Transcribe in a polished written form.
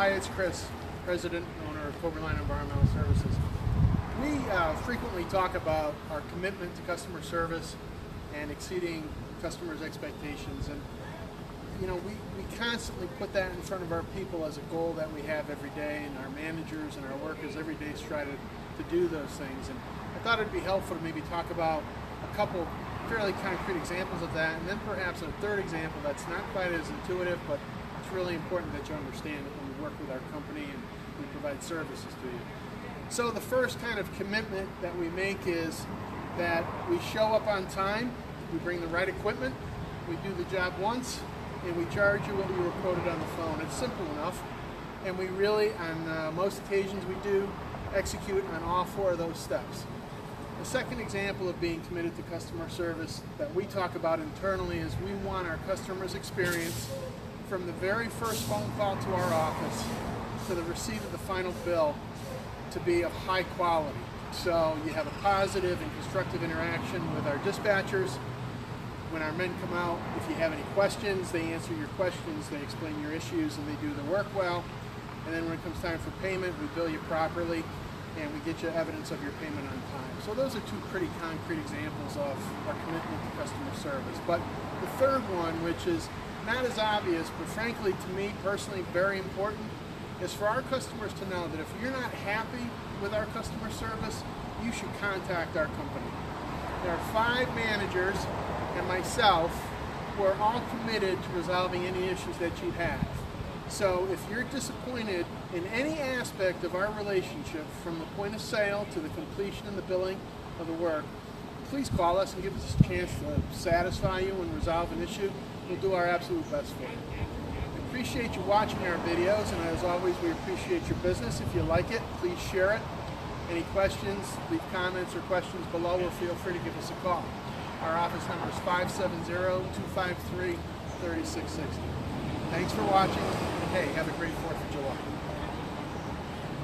Hi, it's Chris, President and owner of Koberlein Environmental Services. We frequently talk about our commitment to customer service and exceeding customers' expectations. And you know, we constantly put that in front of our people as a goal that we have every day, and our managers and our workers every day strive to do those things. And I thought it'd be helpful to maybe talk about a couple fairly concrete examples of that, and then perhaps a third example that's not quite as intuitive, but it's really important that you understand it when we work with our company and we provide services to you. So the first kind of commitment that we make is that we show up on time, we bring the right equipment, we do the job once, and we charge you what you were quoted on the phone. It's simple enough, and we really, on most occasions, we do execute on all four of those steps. The second example of being committed to customer service that we talk about internally is we want our customers' experience from the very first phone call to our office to the receipt of the final bill to be of high quality. So you have a positive and constructive interaction with our dispatchers. When our men come out, if you have any questions, they answer your questions, they explain your issues, and they do the work well. And then when it comes time for payment, we bill you properly, and we get you evidence of your payment on time. So those are two pretty concrete examples of our commitment to customer service. But the third one, which is not as obvious, but frankly to me personally very important, is for our customers to know that if you're not happy with our customer service, you should contact our company. There are 5 managers and myself who are all committed to resolving any issues that you have. So if you're disappointed in any aspect of our relationship, from the point of sale to the completion and the billing of the work, please call us and give us a chance to satisfy you and resolve an issue. We'll do our absolute best for you. We appreciate you watching our videos, and as always, we appreciate your business. If you like it, please share it. Any questions, leave comments or questions below, or feel free to give us a call. Our office number is 570-253-3660. Thanks for watching. Hey, have a great 4th of July.